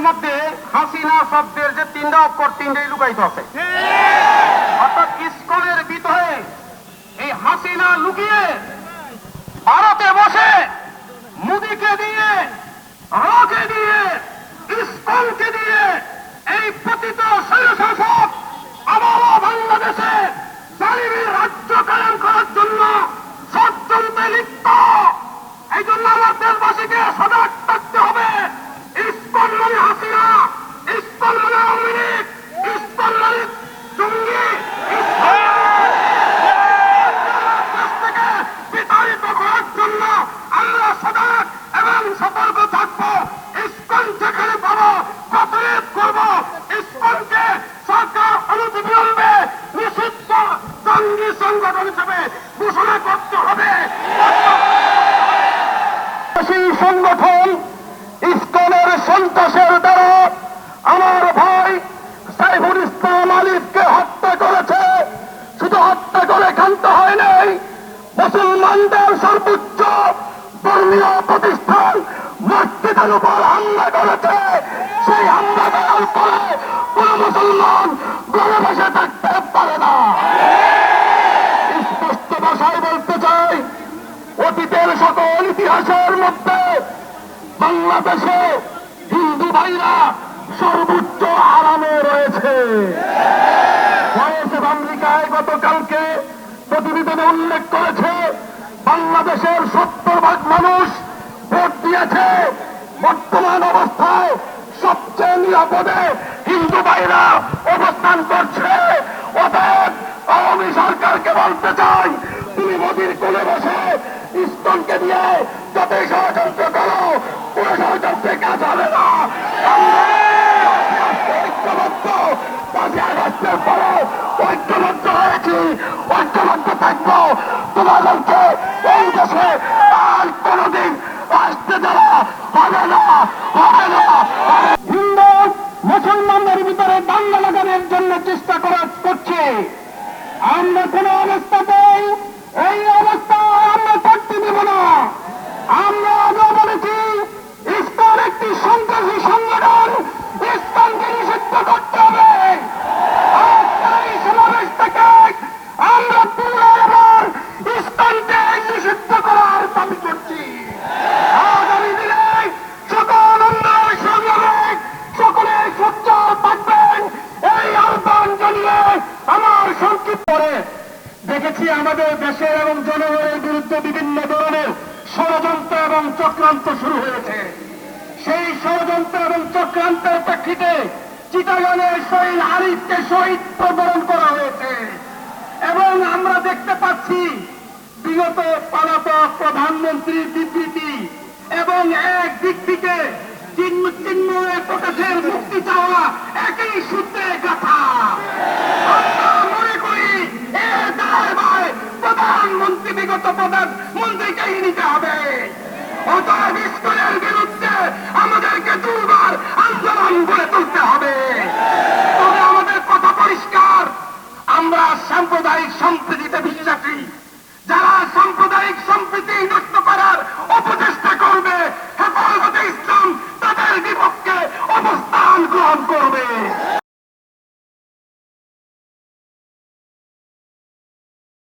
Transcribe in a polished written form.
মধ্যে হাসিনা শব্দের যে তিনটা অক্ষর তিনটাই লুকায়িত আছে। অর্থাৎ ইসকনের ভিতরে এই হাসিনা লুকিয়ে ভারতে বসে মোদিকে দিয়ে, রকে দিয়ে, ইসকনকে দিয়ে এই পতিত স্বৈরশাসক আবারও বাংলাদেশে জালিমি রাজ্য কায়েম করার জন্য ষড়যন্ত্রে লিপ্ত। এই জন্য আমার দেশবাসীকে সজাগ থাকতে হবে। ইসকন মানে হাসিনা, ইসকন মানে আওয়ামী লীগ, ইসকন মানে জঙ্গি, থেকে বিতাড়িত করার জন্য আমরা সজাগ এবং সতর্ক থাকবো। ইসকন যেখানে পাবো প্রতিরোধ করবো। ইসকনকে সরকার অনতিবিলম্বে নিষিদ্ধ জঙ্গি সংগঠন হিসেবে ঘোষণা করতে হবে। সংগঠন ইসকনের সন্ত্রাসের দ্বারা আমার ভাই সাইফুল ইসলাম আলিফকে হত্যা করেছে। শুধু হত্যা করে ক্ষান্ত হয় নাই, মুসলমানদের সর্বোচ্চ ধর্মীয় প্রতিষ্ঠান মসজিদের উপর হামলা করেছে। সেই হামলা করার পরে কোন মুসলমান ঘরে বসে থাকতে পারে না। স্পষ্ট ভাষায় বলতে চাই, অতীতের সকল ইতিহাসের মধ্যে বাংলাদেশে হিন্দু ভাইরা সর্বোচ্চ আরামে রয়েছে। আমেরিকায় গতকালকে প্রতিবেদনে উল্লেখ করেছে বাংলাদেশের 70% মানুষ ভোট দিয়েছে। বর্তমান অবস্থায় সবচেয়ে নিরাপদে হিন্দু ভাইরা অবস্থান করছে। অতএব আওয়ামী সরকারকে বলতে চাই, তুমি মোদির কোলে বসে ইসকনকে দিয়ে যতই ষড়যন্ত্র করো, কোন ষড়যন্ত্রে কাজ হবে না। ঐক্যবদ্ধ 5ই আগস্টের পরে ঐক্যবদ্ধ হয়েছি, ঐক্যবদ্ধ থাকবো। তোমাদেরকে এই দেশে আর কোনদিন আসতে দেওয়া হবে না, হবে না। হিন্দু মুসলমানদের ভিতরে দাঙ্গা লাগানোর জন্য চেষ্টা করছে। আমরা কোন অবস্থাতেই এই অবস্থা আমরা করতে দেব না। আমরা আগেও বলেছি, ইসকন একটি সন্ত্রাসী সংগঠন, ইসকনকে নিষিদ্ধ করতে হবে। এই সমাবেশ থেকে আমরা পুনরায় ইসকনকে নিষিদ্ধ করার দাবি করছি। আগামী দিনে সকল অন্যায় সংগ্রামে সকলে সোচ্চার থাকবেন, এই আহ্বান জানিয়ে আমার সংক্ষিপ্ত করে দেখেছি আমাদের দেশের এবং জনগণের বিরুদ্ধে বিভিন্ন ধরনের ষড়যন্ত্র এবং চক্রান্ত শুরু হয়েছে। সেই ষড়যন্ত্র এবং চক্রান্তের প্রেক্ষিতে চিটাগাংয়ের শহীদ আরিফকে শহীদ বরণ করা হয়েছে এবং আমরা দেখতে পাচ্ছি বিগত পলাতক প্রধানমন্ত্রীর বিবৃতি এবং এক দিক থেকে চিন্ময় প্রকাশের মুক্তি চাওয়া একই সূত্রে গাথা। আমরা মনে করি এ দায় প্রধানমন্ত্রী বিগত প্রধানমন্ত্রীকেই নিতে হবে। অতএব ইসকনের বিরুদ্ধে আমাদেরকে দুর্বার আন্দোলন গড়ে তুলতে হবে। তবে আমাদের কথা পরিষ্কার, আমরা সাম্প্রদায়িক সম্প্রীতিতে বিশ্বাসী। যারা সাম্প্রদায়িক সম্প্রীতি নষ্ট করার অপচেষ্টা করবে, হেফাজতে ইসলাম তাদের বিপক্ষে অবস্থান গ্রহণ করবে।